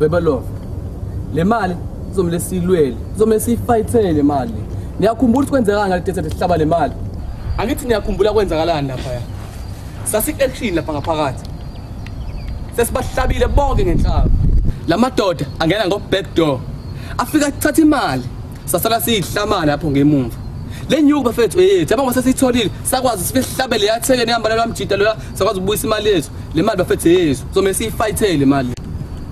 Bebelova. Le mali izomle silwele, izomle sifayithele le mali. Niyakhumbula ukuthi kwenzeka ngale tethe sihlaba le mali. Angithi niyakhumbula kwenzakalani lapha. Sasi-action lapha ngaphakathi. Sesibahlabile bonke ngenhlaba. Lamadoda angena ngo-back door. Afika thatha imali. Sasala siyihlamana lapho ngemumva. Le nyuku bafethu yethu yabona sesitholile sakwazi sifihlabele yatheke nehamba lamjida loya sakwazi ukubuyisa imali yethu. Le mali bafethu yethu izomle siyifayithele le mali.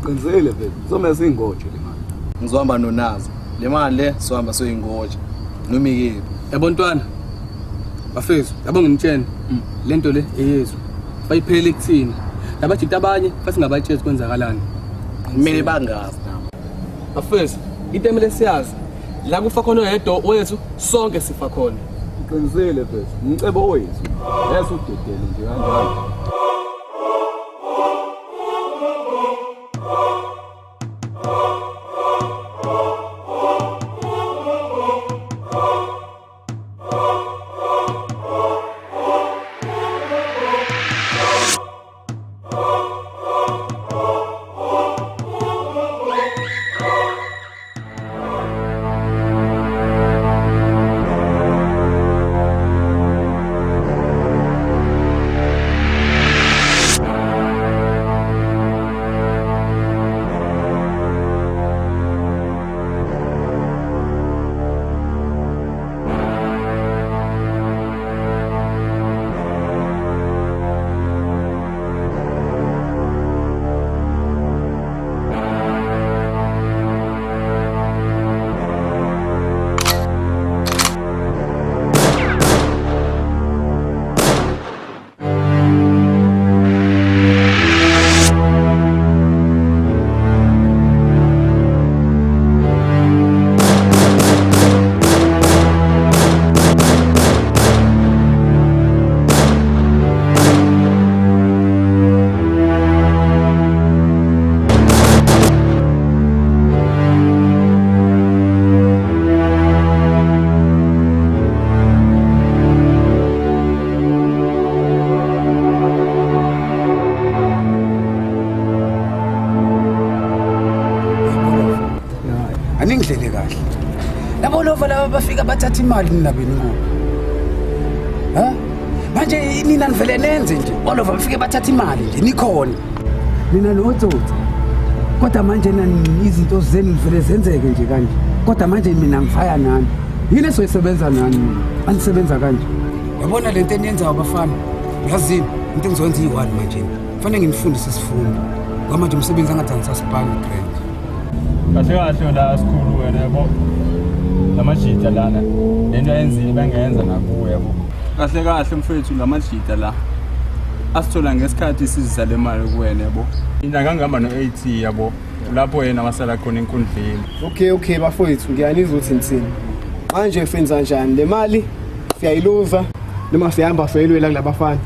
Qinisele mfethu, izomle siyingoje le mali. Ngizohamba nonazo. Le mali le sohamba soyingoje. Noma yini. Yabo ntwana. Bafethu, yabo nginitshene. Lento le eyethu. Bayiphele kuthini. Labajita abanye futhi ngabatshela kwenzakalani. Kumele bangazi nami. Bafethu, into emele siyazi. La kufa khona oyedwa wethu sonke sifa khona. Qinisele mfethu, umcebo wethu. Yesa udedele nje kanjalo. Aningidlele kahle. Labo lova laba bafika bathatha imali ninabeni ngoba. Ha? Manje nina nivele nenze nje. Olova bafike bathatha imali nje nikhona. Mina notsotsi. Kodwa manje nani izinto zenu vele zenzeke nje kanje. Kodwa manje mina ngifaya nani. Yini esoyisebenza nani? Anisebenza kanje. Yabona lento eniyenza abafana. Yazini into engizoyenza iyi-1 manje. Kufanele nginifundise isifundo. Ngoba manje umsebenzi angathanda sasibhani grade. Kahle kahle la sikhulu wena yabo. Lamajita lana. Lento ayenzile bengenza nakuwe yabo. Kahle kahle mfethu lamajita la. Asithola ngesikhathi sizisa le mali kuwena yabo. Inyanga ngihamba no-80 yabo. Lapho yena wasala khona enkundleni. Okay bafowethu ngiyanizwa ukuthi nitsini. Manje senza kanjani le mali? Siyayiluza noma sihamba siyilwela kulabafana?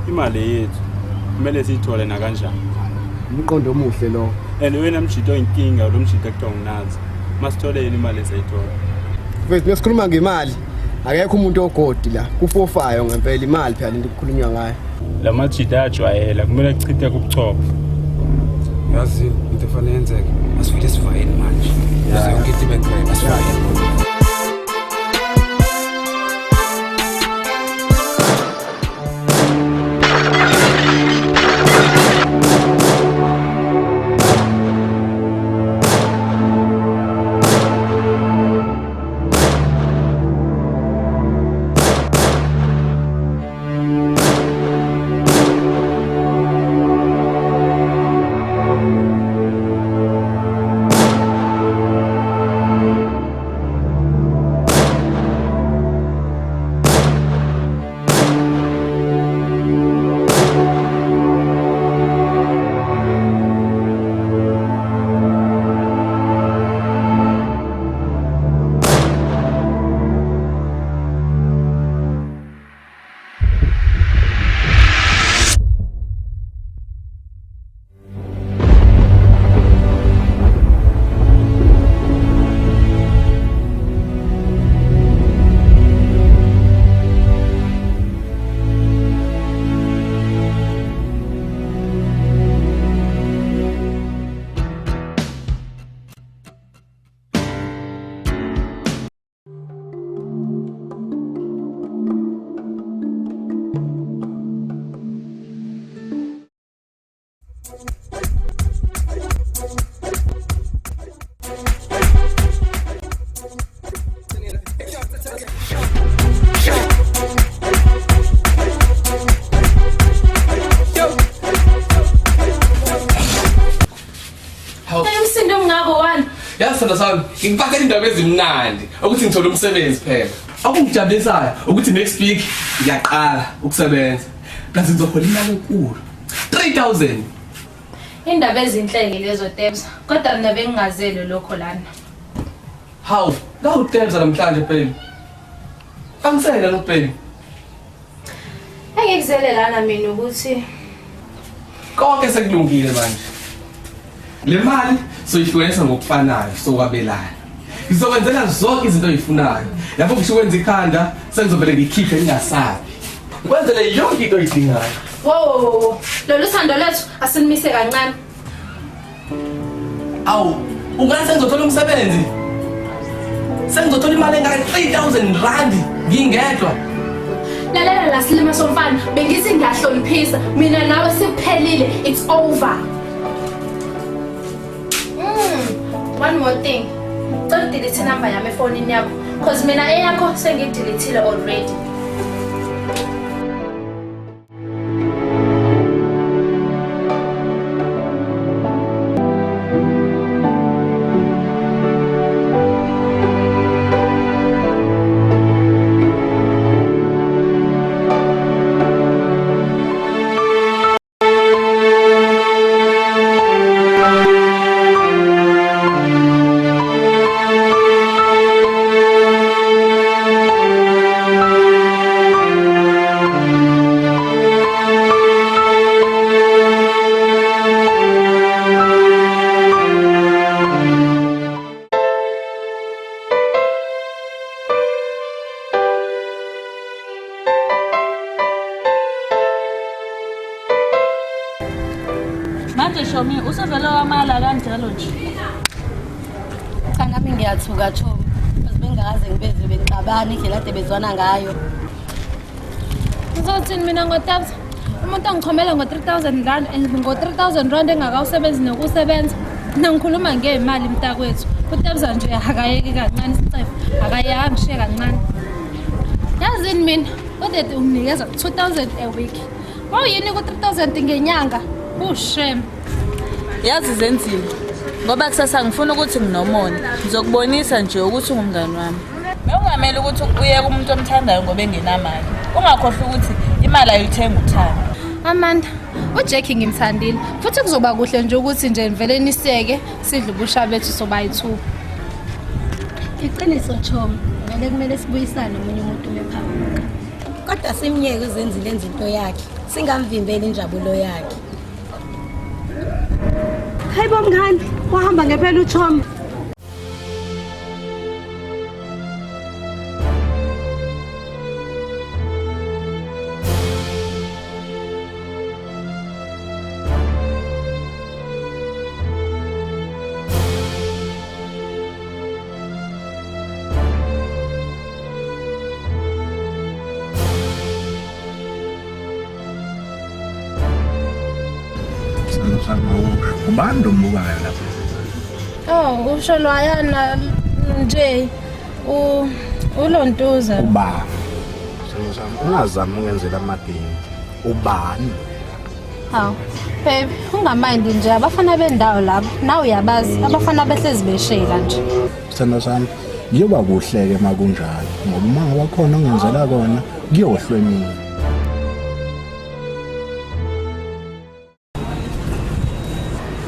Imali yethu kumele siyithole na kanjani? Umqondo omuhle lo. Wena mjito inkinga lo mjito ekuthiwa ngunazi. Masithole imali esayithola. Mfethu nesikhuluma ngemali. Akekho umuntu ogodi la. Kufofayo ngempela imali phela into ukukhulunywa ngayo. La majita ajwayela kumele kuchithe kubuchopho. Yazi into efanele yenzeke. Asifike sivayeni manje. Yazi yonke into ibengcwele asifike. Yazi sithando sami, ngikuphathela indaba ezimnandi ukuthi ngithole umsebenzi phela. Akungijabulisayo ukuthi next week ngiyaqala ukusebenza. Kanti ngizohola imali enkulu. 3,000. Indaba ezinhleke lezo Tebs, kodwa mina bengingazeli lokho lana. Hawu, ngawutebza namhlanje phela. Angisela lo phela. Engikuzele lana mina ukuthi Konke sekulungile manje. Le mali soyihlukanisa ngokufanayo sokwabelana. Ngizokwenzela zonke izinto oyifunayo. Lapho ngisho ukwenza ikhanda, sengizovele ngikhiphe ningasabi. Kwenzele yonke into oyidingayo. Wo, lolu thando lethu asinimise kancane. Awu, ungathi sengizothola umsebenzi? Sengizothola imali engaka 3,000 rand ngingedwa. Lalela la silima somfana, bengithi ngiyahloniphisa. Mina nawe sikuphelile, it's over. One more thing. Don't delete number yami efonini yakho because mina eyakho sengidelethile already. Manje Shomi usevele wamala kanjalo nje. Cha nami ngiyathuka Chomi. Bengakaze ngibezwe bexabana indlela ade bezwana ngayo. Ngizothini mina ngoTabs? Umuntu angichomela ngo 3,000 rand and ngo 3,000 rand engakawusebenzi nokusebenza. Mina ngikhuluma ngeimali mntakwethu. uTabs nje akayeki kancane isicefe. Akayahambi shiye kancane. Yazini mina, kodwa unginikeza 2,000 a week. Mawuyini ku 3,000 ngenyanga? Shame. Yazi zenzile. Ngoba kusasa ngifuna ukuthi nginomona. Ngizokubonisa nje ukuthi ungumngani wami. Bewungamela ukuthi uye kumuntu omthandayo ngoba engenamali. Ungakhohlwa ukuthi imali ayithenga uthando. Amanda, uJackie ngimthandile. Futhi kuzoba kuhle nje ukuthi nje vele niseke sidle ubusha bethu sobayi2. Iqiniso Chomi, vele kumele sibuyisane nomunye umuntu mephambuka. Kodwa simnyeke uzenzile into yakhe. Singamvimbeli injabulo yakhe. Hayibo mngani, wahamba ngempela uChomi. Ubani umbukayo lapho? Oh, usho lwayana nje ulontuza. Ubani? Ungazama ungenzela amagame. Ubani? Hawu, babe, ungamind nje abafana bendawo lapho. Nawe uyabazi abafana behlezi beshela nje. Sithando sami, kuyoba kuhleke makunjalo. Ngoba uma ngoba khona ongenzela kona, kuyohlwenini.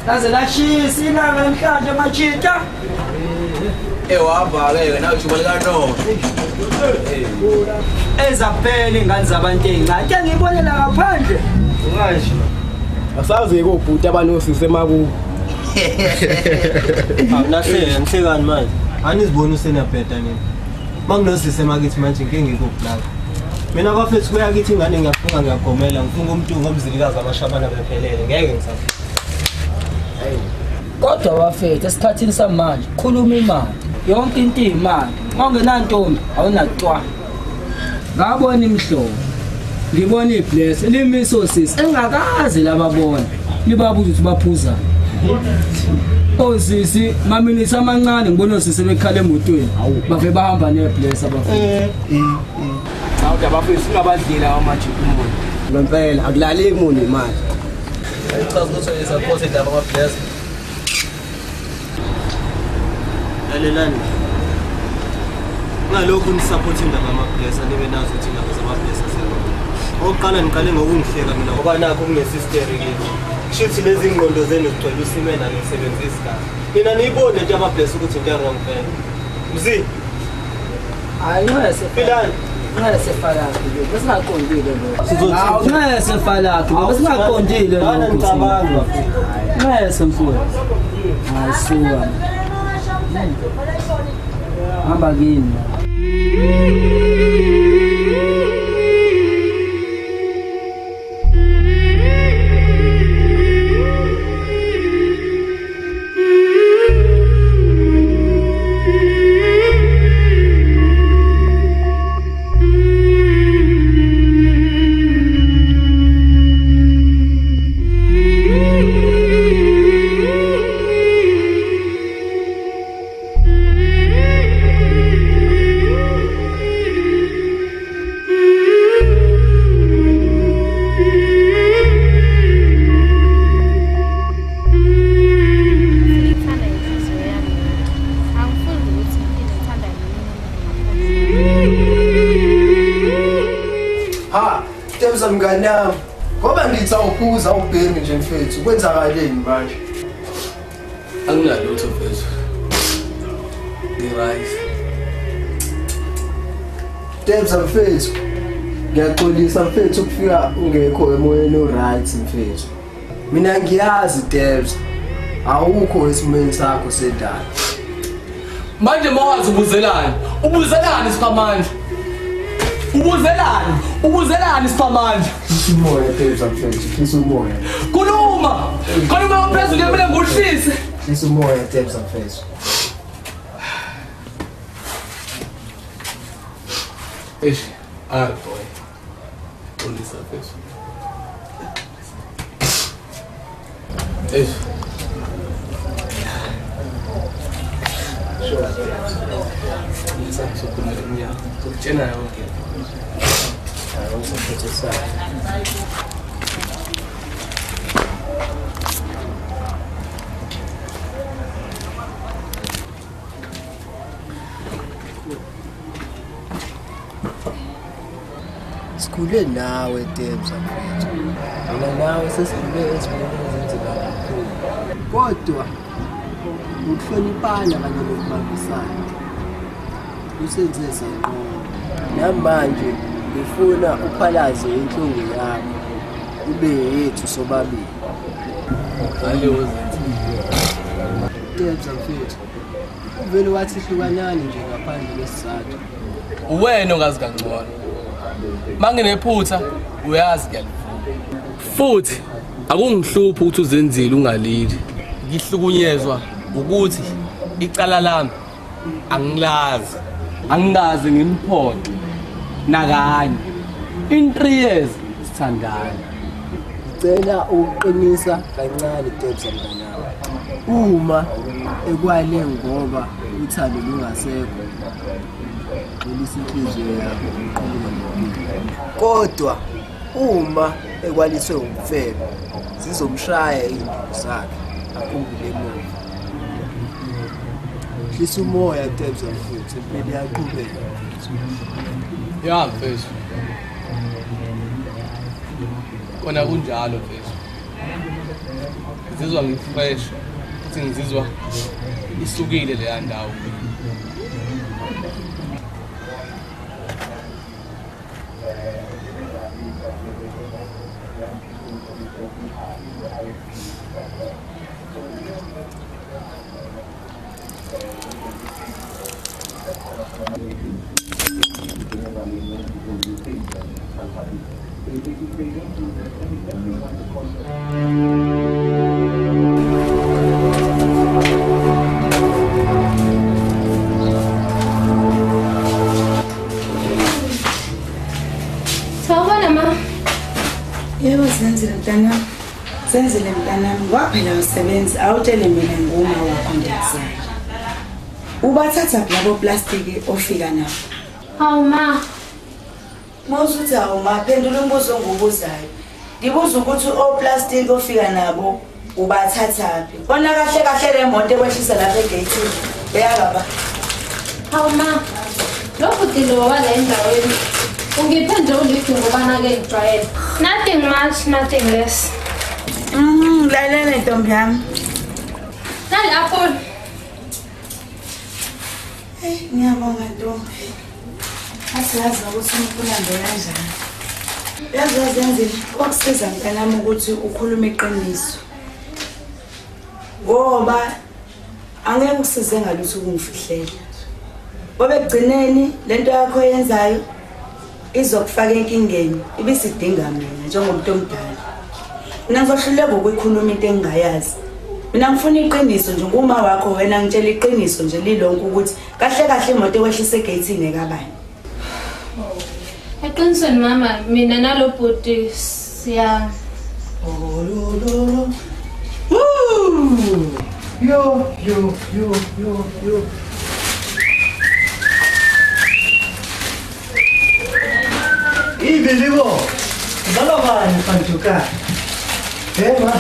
Kaze lashisa ilanga namhlanje machita. Wahamba-ke nawe ujubaleka no. Ezaphela ingane zabantu ey'ncane. Ke ngiyibonela ngaphandle. Ungasho. Asazi-ke obhuti abanosisi emakubo. Nahle ngihlekani manje. Anizibona usenabheda nini? Manginosisi emakithi manje ngeke ngikubulala. Mina bafethu kuya kithi ingane ngiyafunga ngiyagomela ngifunga umuntu ngomzilikazi amashabana bephelele ngeke ngisathi. Kodwa wafethu esikhathini samanje khuluma imali yonke into imali ongenantombi awunacwa ngabona imihlobo ngibona ibless limiso sisi engakazi lababona libabuza ukuthi baphuza osisi maminisi amancane ngibona osisi bekhala emotweni bave bahamba nebless abafethu Awuthi abafethu singabadlila amanje umuntu ngempela akulaleki umuntu imali Chaza ukuthi uyisupport indaba ama-bless. lalelani ngalokhu nisapothe indaba yamablesa nibe nazo ukuthi indaba zamablesa sekhona. Oqala niqale ngokungihleka mina ngoba nakho kunesisteri kithi. Kushuthi lezi ngqondo zenu zigcwele usimena nisebenzisa kahle. Mina niyibone nje amablesa ukuthi into wrong vele. Mzi. Hayi ngese Philani. Ngese falakho lo. Besingaqondile lo. Hawu ngese falakho lo. Besingaqondile lo. Bana ngicabanga. Ngese mfowethu. Hayi suka. Hamba kini. Mngani wami ngoba ngithi awuphuza awubhemi nje mfethu kwenzakaleni manje? Anginalutho mfethu. Ngirise. Debs mfethu. Ngiyaxolisa mfethu ukufika ungekho emoyeni oright mfethu. Mina ngiyazi Debs. Awukho esimeni sakho sedala. Manje mawazi ubuzelani? Ubuzelani sikamanje? Ubuzelani sikamanje? Isimoya Debs mfethu, isimoya. Khuluma phezulu yemile nguhlise. Isimoya Debs mfethu. Boy. Only surface. Sikhule nawe Debs mfethu. Mina nawe sesidlule esimeni ezinzima kakhulu. Kodwa ukuhlonipana kanye nokubambisana kusenze sanqoba. Namanje ngifuna uphalaze inhlungu yami ube yethu sobabili. Debs mfethu. Vele wathi hlukanani nje ngaphandle kwesizathu. Uwena ongazi kangcono. Manginephutha uyazi ngiyalivuma. Futhi akungihluphi ukuthi uzenzile ungalili. Ngihlukunyezwa ukuthi icala lami angilazi ngimphothe nakanye. In 3 years sithandana. Ngicela uqinisa kancane Debs mntanawe. Uma ekwale ngoba uthando lungasekho ulisinhliziyo yakho uqhubeke. Kodwa uma ekwaliswe umfebe zizomshaya indlu zakhe akhumbule emuva. Hlisa umoya Debs mfethu impilo yaqhubeka. Ya mfethu. Kona kunjalo mfethu. Ngizizwa ngifresh futhi ngizizwa isukile le ndawo. Yebo senzile mntanami. Senzile mntanami. Waphela umsebenzi awutshele mina ngoma wakho ngiyazayo. Ubathatha labo plastic ofika nabo. Hawu ma. Mawusuthi hawu ma phendula umbuzo ngobuzayo. Ngibuza ukuthi o plastic ofika nabo ubathathaphi. Kona kahle kahle le moto ekwehlisa lapha egate. Eyalaba. Hawu ma, lokhu dilo wala endaweni. Ungiphe nje ulithi ngobana ke ngijwayele. Nothing much, nothing less. Lalela ntombi yami. Nalapho. Ngiyabonga ntombi. Asiyazi ukuthi umuntu ulambe kanjani. Yazi yenzile okusiza mntanami ukuthi ukhulume iqiniso. Ngoba angeke ukusize ngalutho ukungifihlela. Ngoba ekugcineni lento yakho yenzayo izokufaka enkingeni ibisidinga mina njengomuntu omdala. Mina ngizohluleka ukuyikhuluma into engingayazi. Mina ngifuna iqiniso nje nguma wakho wena ngitshela iqiniso nje lilonke ukuthi kahle kahle imoto ekwehlisa egate nekabani. Eqinisweni mama, mina nalo bhuti siya Yo. Ibelibo. Balabani pantuka. Ma.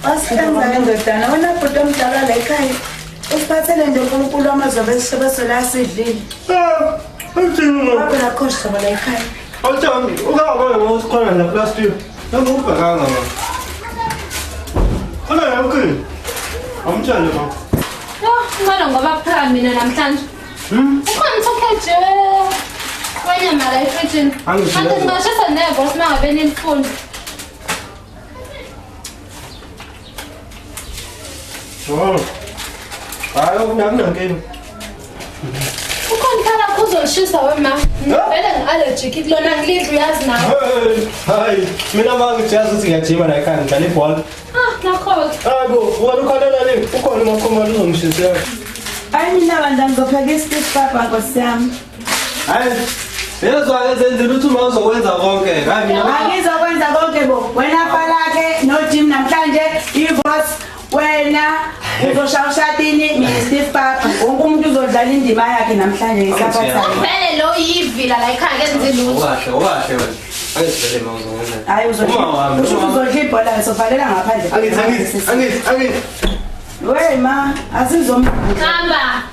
Asikenza ngendodana wena bhuti omdala la ekhaya. Usiphathele nje uNkulunkulu amazobe esisebesola asidlile. Wabe nakhoshwa la ekhaya. Awuthami, ukaba ngosikhona la plastic. Ngubhakanga ma. Khona yonke. Amtshale ma. Ngala ngoba phaka mina namhlanje. Ukhona uthokeje. Wena mara efridgini. Kanti ngashisa nebo singabe nilifuni. Oh. Hayi ukunakini. Ukhona phela kuzoshisa wema. Vele ngiallergic kulona ngilidla uyazi nawe. Hayi, mina mangijazi ukuthi ngiyajima la ekhaya ngidlala ibhola. Nakho. Hayibo, wena ukhalela le, ukhona umakhomalo uzongishisela. Hayi mina bandla ngizopheka isitishi papa Nkosi yami. Hayi. Yezwa ezenzile ukuthi uma uzokwenza konke. Hayi mina angizokwenza konke bo. Wena falake no Jim namhlanje iboss wena uzoshaya ushadini mina Steve Papa. Wonke umuntu uzodlala indima yakhe namhlanje ngisaphathayo. Vele lo yivila la ekhaya kenze lutho. Okahle wena. Angizivele ma uzokwenza. Hayi uzodla ibhola sovalela ngaphandle. Angithi. Wey ma, asizombuza. Hamba.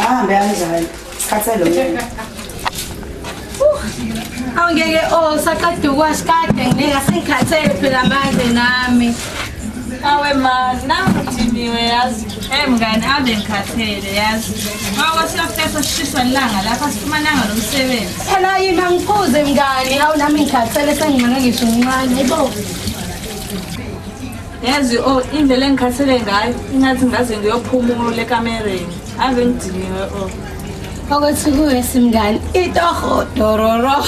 Hambe kanjani? Sikhathele lo. Awungeke saqeda ukwashikade ngeke sengikhathele phela manje nami. Awe ma, nangidiniwe yazi. Mngani ave ngikhathele yazi. Ngoba siyafesa sishiswa ilanga lapha sifumananga nomsebenzi. Phela yini angiphuze mngani, hawu nami ngikhathele sengingana ngisho uncane. Hayibo. Yazi indlela engikhathele ngayo ingathi ngaze ngiyophumula ekamereni. Ave ngidiniwe Ukuthi kuwe simngani itoho dororo.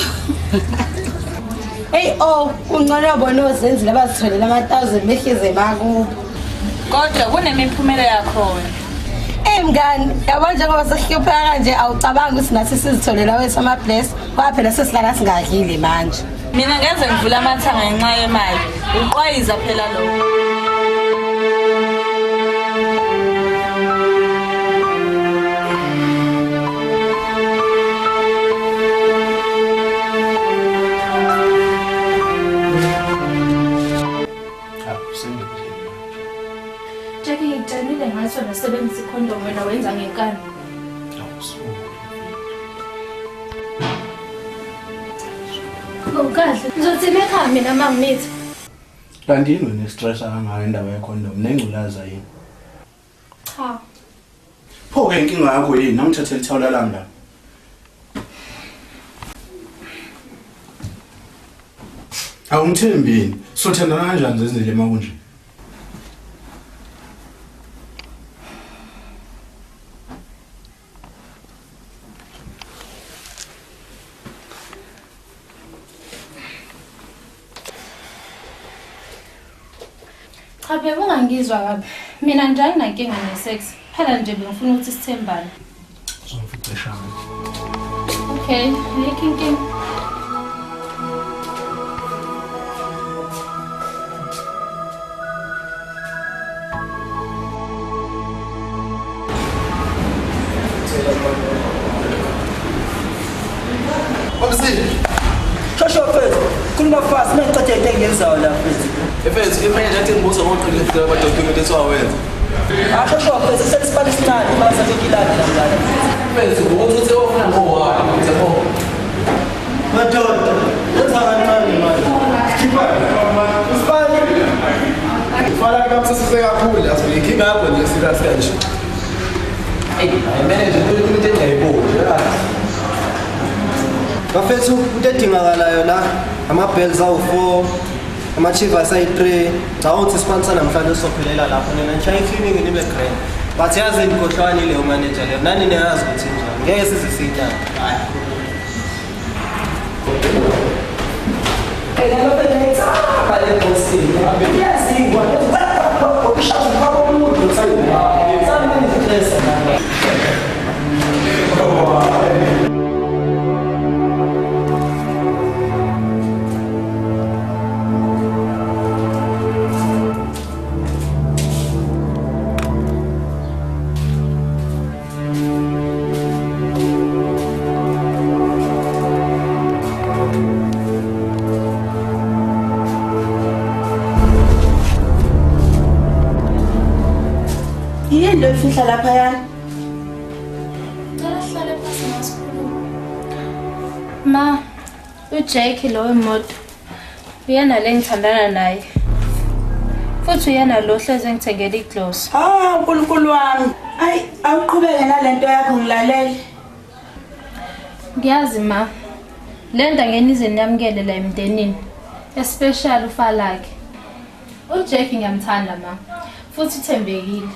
Hey ungcono bona ozenzile abazitholela ama-1000 behlize bakubo. Kodwa kunemiphumela yakho wena. Mngani, yabo njengoba sesihlupha kanje awucabanga ukuthi nathi sizitholela wethu ama-bless ngoba phela sesilala singadlile manje. Mina ngeze ngivula amathanga ngenxa yemali. Uqwayiza phela lo. Nasebenzisa ikhondom wena wenza ngenkani. Kahle. Ngizothi ekhaya mina mangimithi. Kanti yini wena stress kangayo indaba yekhondom nengculaza yini? Cha. Pho ke inkinga yakho yini? Namthathela ithawula lami la. Awungithembini. Sothandana kanjani zezindlela makunje? Cha phela ungangizwa kabi. Mina nje anginankinga nesex. Phela nje ngifuna ukuthi sithembane. Uzongifika shame. Okay, ayikho inkinga. Shosho mfethu, khuluma fast, ngicede into engiyenzayo la mfethu. Mfethu, imanje athi ngibuza ngoqile fika ama document esiwawenza. Asho kodwa sesisipana isincane basa bekilana namhlanje. Mfethu ukuthi ufuna ngowayo yabo. Madoda, lenza kanjani manje? Khipha. Usipani. Fala kamsasise kakhulu asibike inkinga yakho nje serious kanje. Manager into engayiboni. Bafethu into edingakalayo la ama-bells awu-4 ama-chivas ayi-3 ngawuthi sponsor namhlanje sophelela lapho nina nishaya i-cleaning nibe grand but yazi inkohlwane leyo manager leyo nani niyazi ukuthi njani ngeke size siyinyanga Yini lo ifihla lapha yana? Cela sihlale phansi masikhuluma. Ma, uJake lo wemoto. Uyena le ngithandana naye. Futhi uyena lo hleze ngithengele igloss. Nkulunkulu wami. Ayi, awuqhubeke nalento yakho ngilalele. Ngiyazi ma. Lenda ngenize niyamkele la emndenini. Especially ufalake. uJake ngiyamthanda ma. Futhi uthembekile.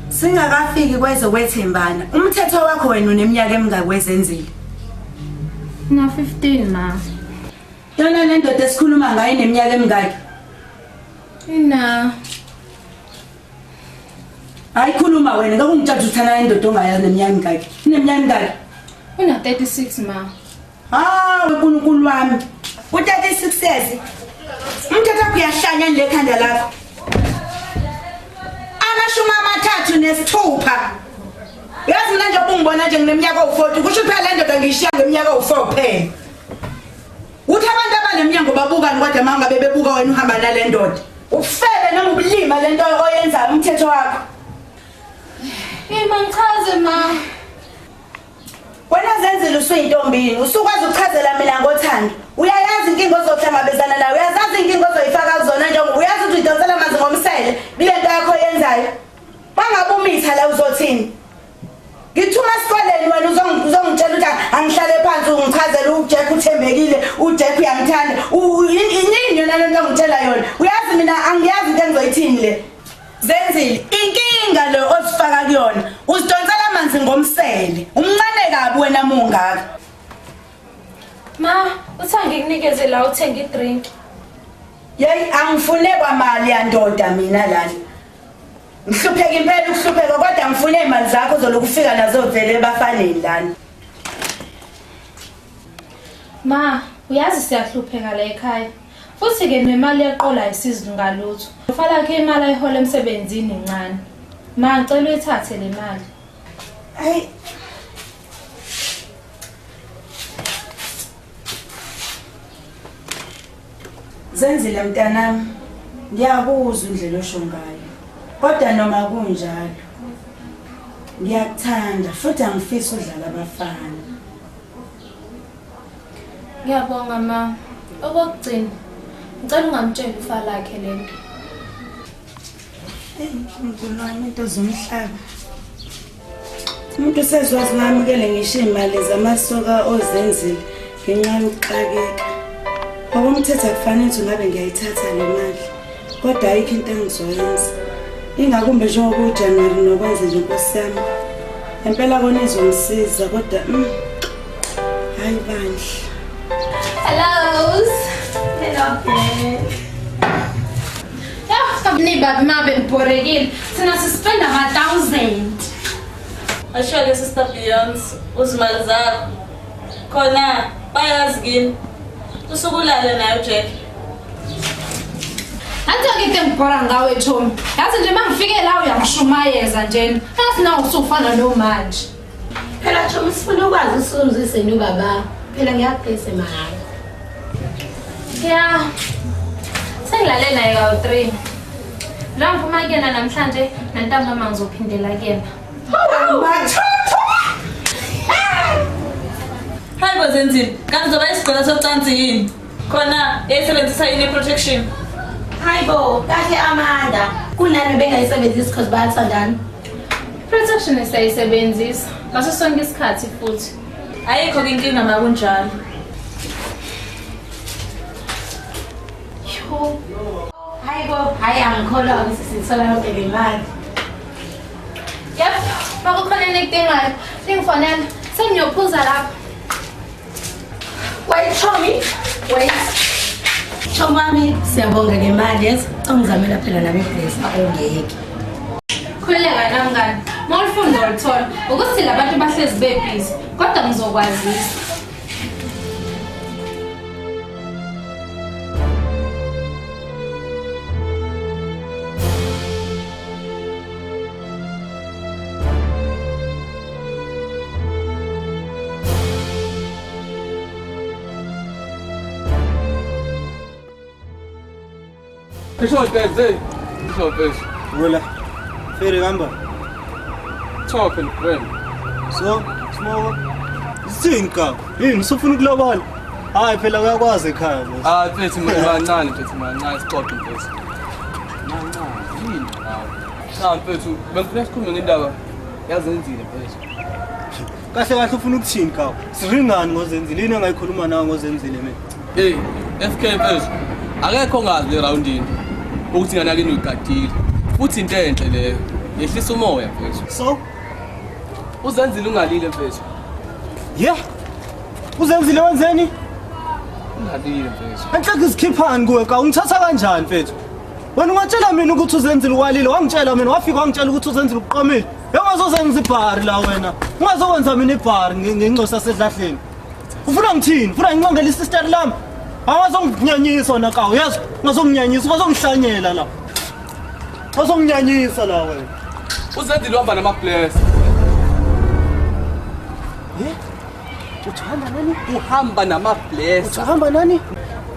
Singakafiki kwezokwethembana. Umthetho wakho wena uneminyaka emingaki wezenzile? Na 15 ma. Yona le ndoda esikhuluma ngayo ineminyaka emingaki? Ina. Ayikhuluma wena ngakungithatha uthana indoda ongayazi neminyaka emingaki. Ineminyaka emingaki? Una 36 ma. UNkulunkulu wami. U36 years. Umthetho kuyahlanya le khanda lakho. Amashumi amathathu nesithupha. Yazi mina nje ubungibona nje ngineminyaka u40 kusho phela le ndoda ngiyishiya ngeminyaka u4 kuphela. Uthi abantu abaneminyaka babukani kodwa manga bebebuka wena uhamba nale ndoda. Ufele noma ubulima lento oyenzayo umthetho wakho. Ngichaze ma. Wena zenzile usuyintombini usukwazi ukuchazela mina ngothando. Uyayazi inkinga ozohlangabezana nayo. Uyazazi inkinga ozoyifaka kuzona njengoba uyazi ukuthi udonsela amanzi ngomsele bilento yakho oyenzayo. Bangabumitha la uzothini? Ngithuma esikoleni wena uzongitshela ukuthi angihlale phansi ungichazele uJack uthembekile uJack uyangithanda. Yini yona lento ongitshela yona? Uyazi mina angiyazi into engizoyithini le. Zenzile inkinga lo osifaka kuyona usidonsela amanzi ngomsele umncane kabi wena mungaka. Ma, uthange ngikunikeze la uthenga idrink. Yeyi angifune kwamali yandoda mina lana. Ngihlupheka impela ukuhlupheka kodwa ngifune imali zakho zoloku ufika nazo vele bafanele lana. Ma, uyazi siyahlupheka la ekhaya. Futhi ke nemali yeqola ayisizi ngalutho. Ufala ke imali ayihola emsebenzini incane. Ma, ngicela uyithathe le mali. Hayi. Zenzile mntanami. Ngiyakuzwa indlela osho ngayo. Kodwa noma kunjalo ngiyakuthanda futhi angifisi udlala abafana. Ngiyabonga ma. Okugcina ngicela ungamtsheli ufalakhe lento. Ngibulwana into zomhlaba. Umuntu sezwazi ngamukele ngisho imali zamasoka ozenzile ngenxa yokuxakeka. Ngokomthetho akufanele ukuthi ngabe ngiyayithatha le mali. Kodwa ayikho into engizoyenza. Ingakumbe njengoba uJanuary nokwenza nje Nkosi yami. Impela kona izongisiza kodwa hayi bandla. Hello. Niba mabe mporekile sina suspend ama 1000. Ashole sister Beyonce uzimali zakho khona bayazi kini usukulala nayo Jack. Anti ngike ngibhora ngawe Tom. Yazi nje mangifike la uyangishumayeza nje. Yazi na usufana no manje. Phela Tom sifuna ukwazi usumzise nobaba. Phela ngiyaphese mahhala. Yeah. Sengilale naye ka3. La ngivuma kuyena namhlanje nantambama ngizophindela kuyena. Hayi bo Zenzile, kanti zoba isigqila socansi yini? Khona eyisebenzisa yini protection? Hayi bo, kahle Amanda. Kunani bengayisebenzisi because bayathandana. Protection esayisebenzisa ngaso sonke isikhathi futhi. Ayikho inkinga makunjalo. Yo. Hayi bo, hayi angikholwa ukuthi sithola yonke le mali. Yep, makukhona nekudingayo. Singifonela, sengiyophuza lapha. Wait, Chomi. Wait. Chomami, siyabonga ngemali yes. Ungizamela phela nami ibhizinisi akungeke. Khuleka namngani. Mawufunda ulithola ukuthi labantu bahlezi bebhizi kodwa ngizokwazisa. Isho bese. Isho bese. Wela. Fere gamba. Chocolate friend. So, small. Sinka. Yini sufuna ukulobala? Hayi phela uyakwazi ekhaya boss. Ah, phethi mina kancane phethi mina isixoxe bese. Nancane. Yini nawe? Cha mfethu, bengifuna sikhulume ngendaba yazenzile phethi. Kahle kahle ufuna ukuthini kawo? Siringani ngoZenzile? Yini engayikhuluma nawe ngoZenzile mina? Hey, FK phezu. Akekho ngazi le roundini. Ukuthi ngana kini uyigadile. Futhi into enhle leyo. Yehlisa umoya phezu. So, uZenzile ungalile phezu. Yeah. uZenzile wenzeni? Ungalile mfethu. Enhlaka izikhiphani kuwe ka ungithatha kanjani mfethu? Wena ungatshela mina ukuthi uZenzile walile, wangitshela mina wafika wangitshela ukuthi uZenzile uqomile. Engazozenza ibhari la wena. Ungazokwenza mina ibhari ngenxosa sedlahleni. Ufuna ngithini? Ufuna nginqongele isister lami? Awazonginyanyisa wona ka uyazi? Ungazonginyanyisa, ungazongihlanyela la. Uzonginyanyisa la wena. uZenzile uhamba nama-bless. Uthanda nani? Uhamba nama-bless. Uthamba nani?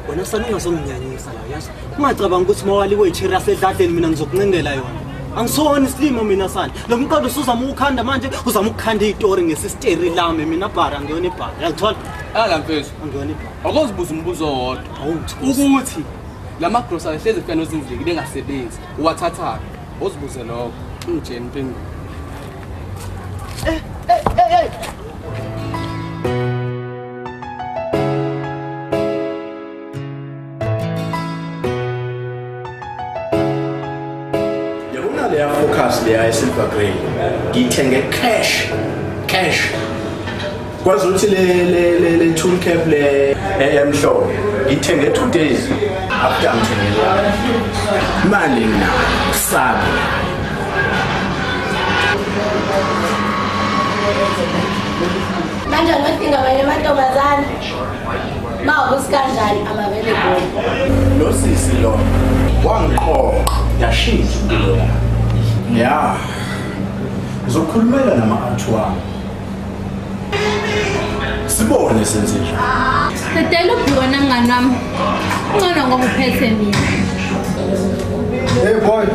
Wena sana ungazonginyanyisa la yazi. Ungacabanga ukuthi mawali kwechiri yasedlahleni mina ngizokuncindela yona. Angisona isilimo mina sana. Lo mqondo usuzama ukukhanda manje, uzama ukukhanda izitori ngesisteri lami mina bhara ngiyona ibhara. Uyangithola? Ala mfethu. Angiyona ibhara. Awuzibuza umbuzo owodwa. Ukuthi lama-grocery hlezi kufika noZenzile bengasebenzi. Uwathathaphi? Uzibuze lokho. Ungitshela impendulo. Leya focus leya esilver grey ngithenge cash kwazi ukuthi le tool cap le emhlobo ngithenge 2 days after ngithengela imali na sabi manje ngifinga abanye amantombazane mawukusikanjani amavele kuwo lo sisi lo wangiqoqa yashintsha impilo yami ya uzokhulumela nama-athu wami sibone senze njani Qedela ubhikona mngani wami. Ungcono ngoba uphethe mina. Hey boy,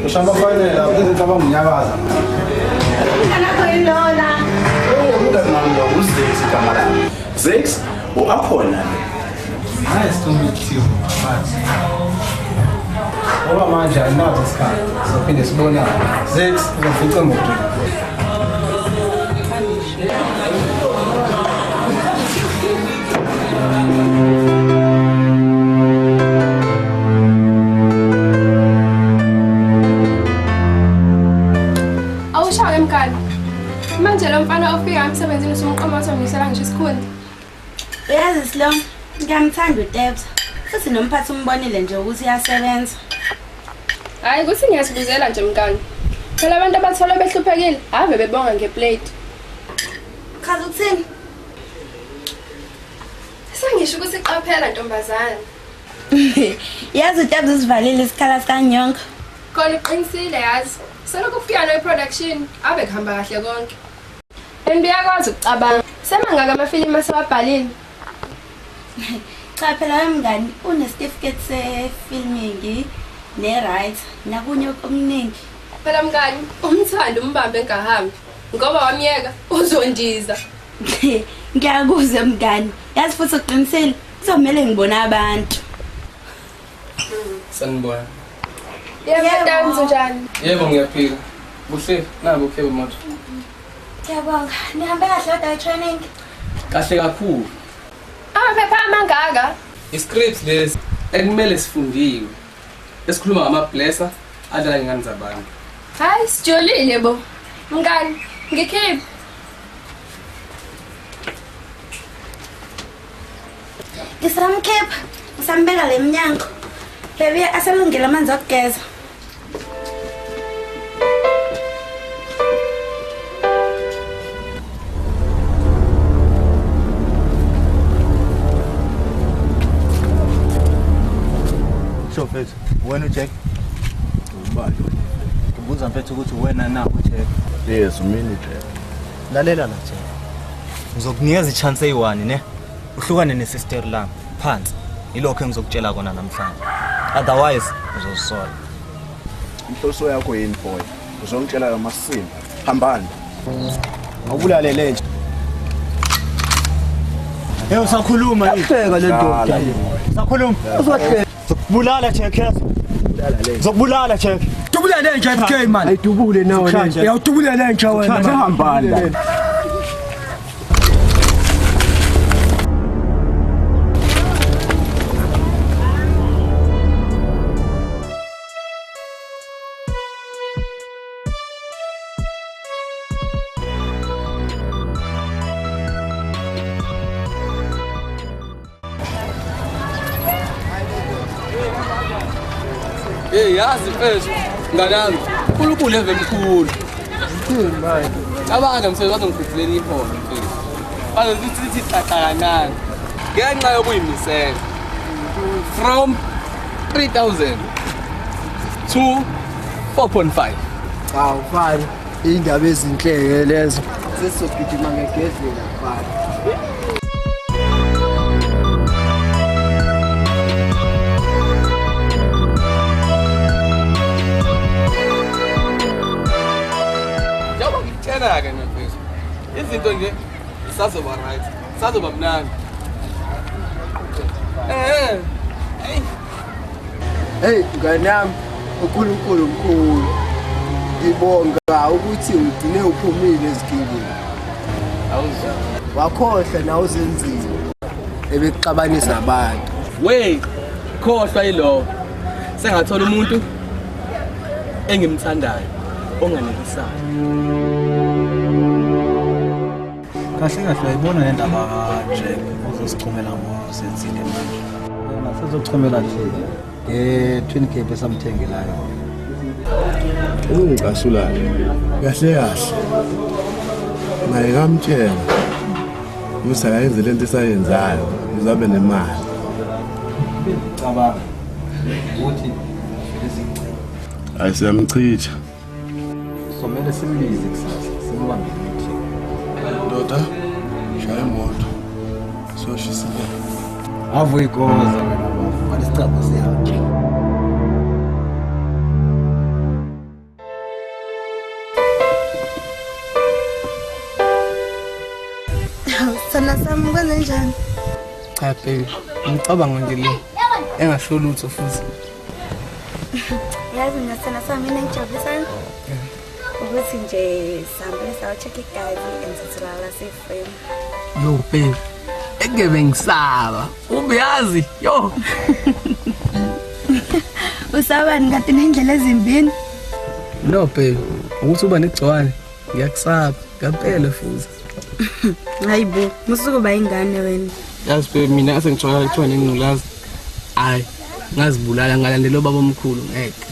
ushamba fanele uzenza abangunyakaza. Kanakho ilona. Umngani wami lo uZex igama lami. Zex u-akhona le. Nice to meet you. Ngoba manje ayinazo isikhathi. Sophinde sibonane. Zex uzofica emotweni. Awushaye mkani. Manje lo mfana ofika emsebenzini usumqomatha ngisela nje isikhundla. Uyazi Slo, ngiyamthanda uTebs. Futhi nomphathi umbonile nje ukuthi uyasebenza. Hayi kuthi ngiyasibuzela nje mkani. Phela abantu abathola behluphekile ave bebonga ngeplate. Chaza ukuthini? Sengisho ukuthi qaphela ntombazana. Yazi uTebs usivalile isikhala sikanyonka. Khona iqinisile yazi. Selokhu ufika no production ave kuhamba kahle konke. Bengiyakwazi ukucabanga. Semangaka amafilimu asebabhalile. Cha phela wemngani une certificate se filming Ne-right, nakunye okuningi. Phela mngani, umthando umbambe engahambi. Ngoba wamyeka uzondiza. Ngiyakuzwa mngani. Yazi futhi uqinisele kuzomela ngibona abantu. Sanibona. Yebo danzo njani? Yebo ngiyaphila. Buhle nabo ke moto. Ngiyabonga. Nihambe kahle kodwa training. Kahle kakhulu. Amaphepha amangaka. Iscript lesi ekumele sifundiwe. Esikhuluma ngama-blesser adlala ingane zabantu. Hayi sijolile bo. Mngani, ngikhiphe. Ngisamkhipha. Usambeka lemnyango. Baby aselungile amanzi okugeza. Mfethu, wena uJack? Ubani? Kubuza mfethu ukuthi wena na uJack? Yes, umini Jack. Lalela la Jack. Ngizokunikeza ichance eyi-1 ne. Uhlukane nesister lami phansi. Yilokho engizokutshela kona namhlanje. Otherwise uzosola. Inhloso yakho yini boy? Uzongitshela lamasimo. Hambani. Awubulalele nje. Hey usakhuluma yini? Pheka le ndoda. Sakhuluma. Zokubulala Jack yazi. Zokubulala Jack. Dubulele nje FK man. Ayidubule nawe nje. Uyawudubulele nje wena. Hambani la. Hey yazi mfethu nganami uNkulunkulu evemkhulu. Manje. Cabanga mfethu wathi ngikhuphuleni iphone mfethu. Bale lithi xaxanana. Ngenxa yokuyimisela. From 3000 to 4.5. Hawu mfana, indaba ezinhleke lezo. Sesizogijima ngegedlela mfana. Ke mfethu. Izinto nje sazoba right. Sazoba mnandi. Hey, ngane yami, uNkulunkulu mkhulu. Ngibonga ukuthi ugcine uphumile ezikingeni. Awuzwa. Wakhohlwa na uzenzile. Ebekuxabanisa abantu. Wey, khohlwa yilo. Sengathola umuntu engimthandayo onganekisayo. Kahle kahle uyayibona le ndaba kaJack uzosichumela ngosenzile manje. Nasezochumela nje 20k esamthengelayo. Ungicasulayo. Kahle kahle. Naye ngamtshela. Usayenze lento esayenzayo, uzabe nemali. Cabanga ukuthi Ayisiyamchitha. somele simbize kusasa simbambe imithi. Ndoda, shaya imoto. Soshisile. Avuyikoza wena bafu, alisicaba siyaje. Sana sami kwenze njani? Cha baby, ngicabanga nje le engasho lutho futhi. Yazi ngasana sami mina ngijabulisana. Ukuthi nje sambe sawa-check igazi enzisilala seframe. Yo baby, engebe ngisaba. Ubeyazi, yo. Usabani kanti nendlela ezimbini? No baby, ukuthi uba negcwane ngiyakusaba ngempela futhi. Hayibo, musukuba ingane wena. Yazi baby mina asengithola kuthiwa nengculazi. Hayi, ngazibulala ngalandela baba omkhulu ngeke.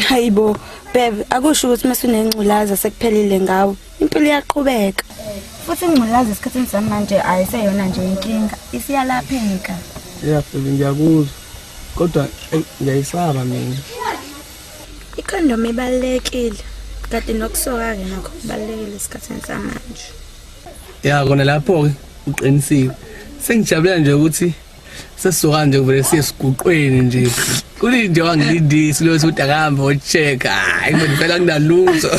Hayibo, babe, akusho ukuthi masunengculaza sekuphelile ngawo. Impilo iyaqhubeka. Futhi ingculaza esikhathini samanje ayiseyona nje inkinga, isiyalapheka. Yeah baby ngiyakuzwa. Kodwa ngiyayisaba mina. Ikhondom ibalekile. Kanti nokusoka ke nakho kubalekile esikhathini samanje. Ya kona lapho ke uqinisile. Sengijabulela nje ukuthi Sesizoka nje kuvele siyesiguqweni nje. Kuli nje wangilindisi lo ukuthi akahambe ocheck. Hayi manje phela kunalutho.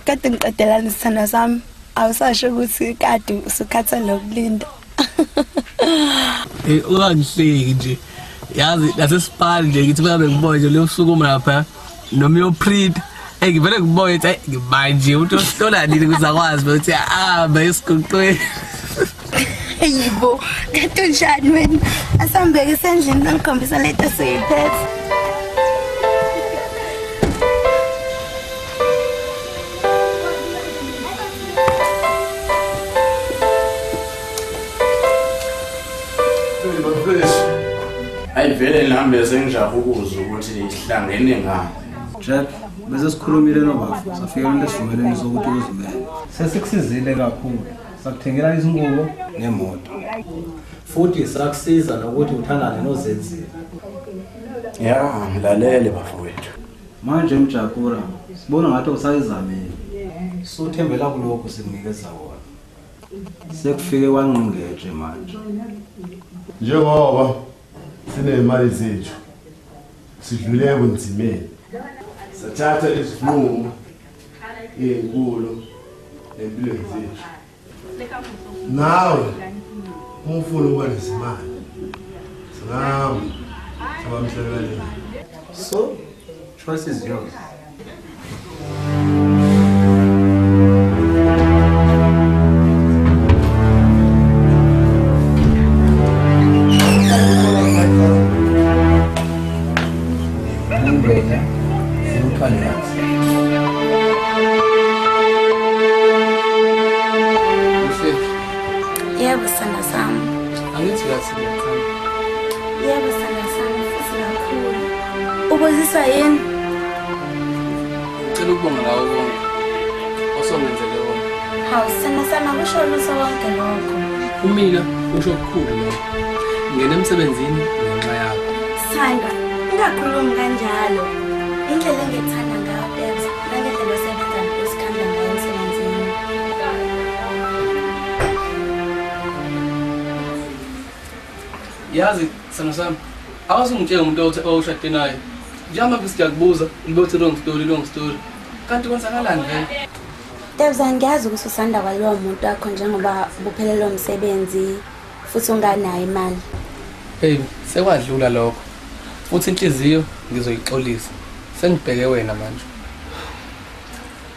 Kade ngiqedelana isithando sami. Awusasho ukuthi kade usukhathele lokulinda. Ungangihleki nje. Yazi nasesipali nje ngithi manje ngibone nje lo sukuma lapha noma yo print ngivele ngibone ukuthi manje umuntu ositola nini kuzakwazi ukuthi ahamba esiguqweni. Yibo, kade njani wena? Asambeke esendlini ngikhombisa lento seyiphethe. Hayi vele ngihambe sengijaha ukuzwa ukuthi sihlangene ngani. Jack, bese sikhulumile nobafu, safika lesivumelwano sokuthi uzimele. Sesikusizile kakhulu. Sakuthengela izingubo nemoto. Futhi sakusiza nokuthi uthandane noZenzile. Ya, ngilalele bafowethu. Manje Mjakura, sibona ngathi usayizamile. Sothembela kulokho sikunikeza wona. Sekufike kwangqingeje manje. Njengoba sinemali zethu sidlule ebunzimeni sathatha isinqumo ezinkulu empilweni zethu. Nawe ufuna ukuba nesimali singama sabamhlekelele. So, choice is yours. Yebo sana sami. Angithi uyathanda. Yebo sana sami futhi kakhulu. Ubuziswa yini? Ngicela ukubonga lawo konke osongenzele wona. Hawu sana sami akusho lutho konke lokho. Kumina usho okukhulu lo. Ngene emsebenzini ngenxa yakho. Sanda, ungakhulumi kanjalo. Indlela engithanda ngayo Debs, nangendlela osebenza ngosikhanda ngayo emsebenzini. Yazi sana sami. Awusungitshela umuntu oshade naye. Njama ngisiyakubuza, ngibothi long story. Kanti kwenzakalani vele? Debs angiyazi ukuthi usanda kwalowo muntu wakho njengoba ubuphelelwe umsebenzi futhi unganayo imali. Baby, sekwadlula lokho. Futhi inhliziyo ngizoyixolisa. Sengibheke wena manje.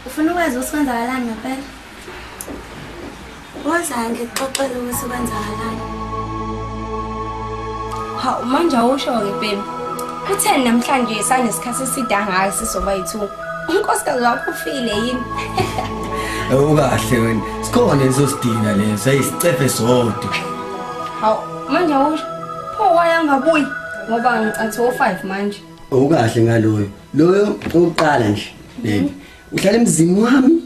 Ufuna ukwazi ukuthi kwenzakalani ngempela? Woza ngixoxele ukuthi kwenzakalani. Hawu manje awusho-ke baby. Kutheni namhlanje sanesikhathi eside ngayo sizoba yi-2? Unkosikazi wakho ufile yini? Awukahle wena. Sikhona leso sidina leso ayisicefe sodwa. Hawu manje awusho. Pho wayangabuyi ngoba ngicathi 5 manje. Awukahle ngaloyo. Loyo oqala nje. Baby. Uhlala emzini wami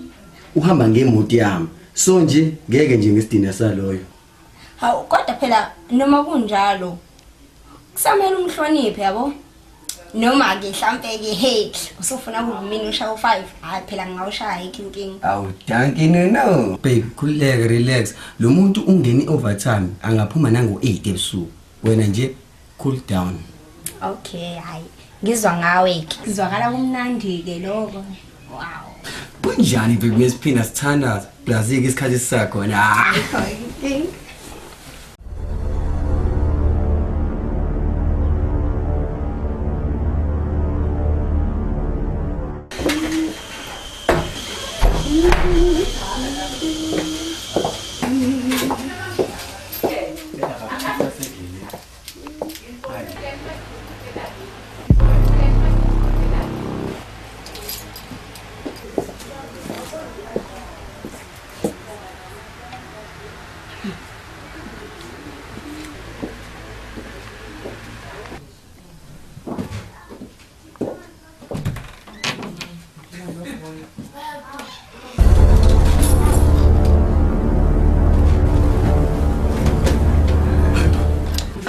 uhamba ngemoto yami. So nje ngeke nje ngesidina saloyo. Hawu kodwa phela noma kunjalo kusamele umhloniphe yabo. Noma ke mhlambe ke hey usofuna ukuvumina ushaye 5 hayi phela ngawushaya inkingi. Awu danki no. Baby khuleka relax. Lo muntu ungeni overtime angaphuma nango 8 ebusuku. Wena nje cool down. Okay hayi ngizwa ngawe ke. Kuzwakala kumnandi ke lokho. Wow. Kunjani baby ngesiphina sithandaza. Plazike isikhathi sakho na. Okay.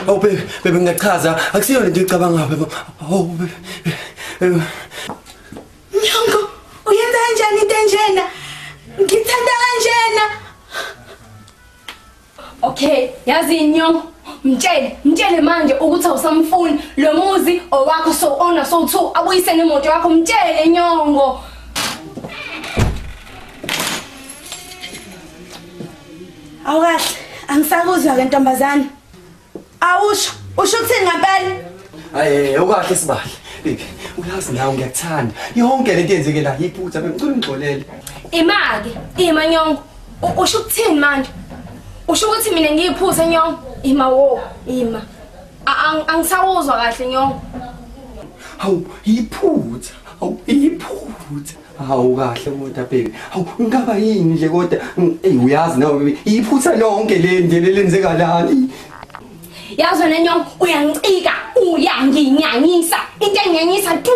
Oh baby ngiyachaza akusiyo lento icabanga baby. Oh baby. Nyongo, uyenza kanjani into enjena? Ngithanda kanjena. Okay, yazi inyongo. Mtshele manje ukuthi awusamfuni lo muzi owakho so owner so 2 abuyise nemoto yakho mtshele nyongo. Awukahle, angisakuzwa ke ntombazane. Awusho, usho ukuthini ngempela? Hayi, ukahle sibahle. Baby, uyazi nawe ngiyakuthanda. Yonke lento yenzeke la yiphutha ngicela ungixolele. Imake, ima nyongo. Usho ukuthini manje? Usho ukuthi mina ngiyiphutha nyongo. Ima wo, ima. Angisawuzwa kahle nyongo. Hawu, yiphutha. Hawu, yiphutha. Hawu kahle kodwa baby. Hawu, ngaba yini nje kodwa uyazi nawe baby. Yiphutha lonke le ndlela elenzeka lani. Yazi wena nyongo uyangicika, uyanginyanyisa. Into enginyanyisa tu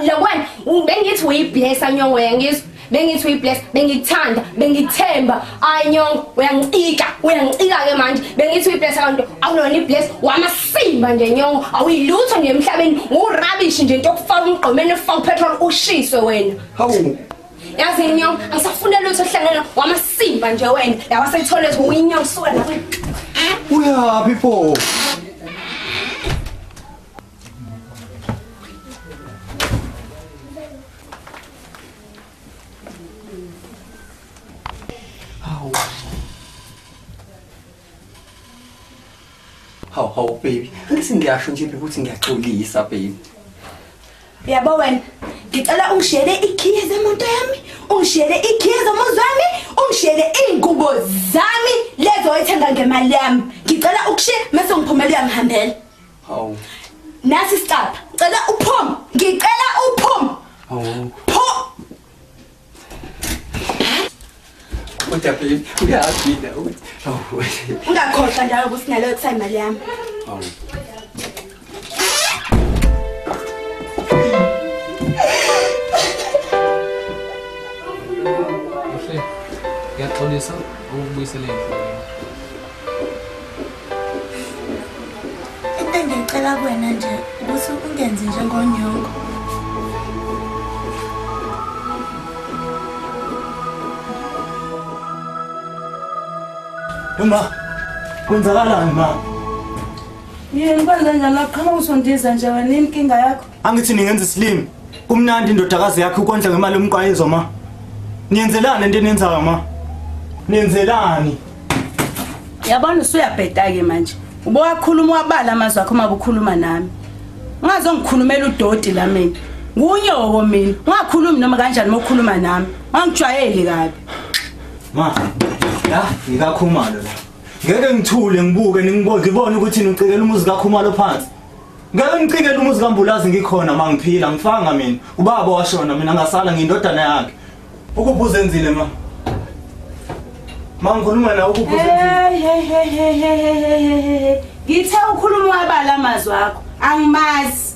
la wena. Bengithi uyiblessa nyongo yangizwa. Bengithi uyibless, bengikuthanda, bengithemba. Ay nyongo, uyangicika ke manje. Bengithi uyibless abantu, awulona ibless wamasimba nje nyongo. Awuyilutho nje emhlabeni, urubbish nje into okufaka umgqomeni ufaka petrol ushiswe wena. Hawu. Yazi nyongo, angisafuna lutho hlangana wamasimba nje wena. La wasayithola uyinyongo suka la. Uyaphi pho? Hawu baby, ngisi ngiyasho nje ukuthi ngiyaxolisa baby. Yabo wena, ngicela ungishiyele ikhiye zemoto yami, ungishiyele ikhiye zomuzi wami, ungishiyele ingubo zami lezo oyithenga ngemali yami. Ngicela ukushiya mase ngiphumela uyangihambela. Hawu. Nasi stop. Ngicela uphume. Ngicela uphume. Hawu. Pho. Kodwa baby, uyaphinda ukuthi. Hawu. Ungakhohlwa njalo ukuthi nalo kusayimali yami. Hawu. Ngiyaxolisa ukubuyisela endleleni. Into engicela kuwena nje ukuthi ungenzi njengonyongo. Uma kwenzakalani ma? Yini kwenza njalo qhama usondiza nje wena inkinga yakho? Angithi ningenza isilimi. Kumnandi indodakazi yakho ukondla ngemali yomqwayizo ma. Niyenzelani into enenzayo ma? Niyenzelani? Yabona usuyabheda ke manje. Ubowakhuluma wabala amazwi akho mabukhuluma nami. Ngazongikhulumela udoti la mina. Ngunyoko mina. Ungakhulumi noma kanjani mokhuluma nami. Angijwayeli kabi. Ma, la ngikakhumalo la. Ngeke ngithule ngibuke ngibone ukuthi ngicikela umuzi kaKhumalo phansi. Ngeke ngicikela umuzi kaMbulazi ngikhona mangiphila ngifanga mina. Ubaba washona mina ngasala ngindodana yakhe. Ukuphuza enzile ma. Mangikhuluma na ukuphuza enzile. Hey. Ngithe ukhuluma wabala amazwi akho. Angimazi.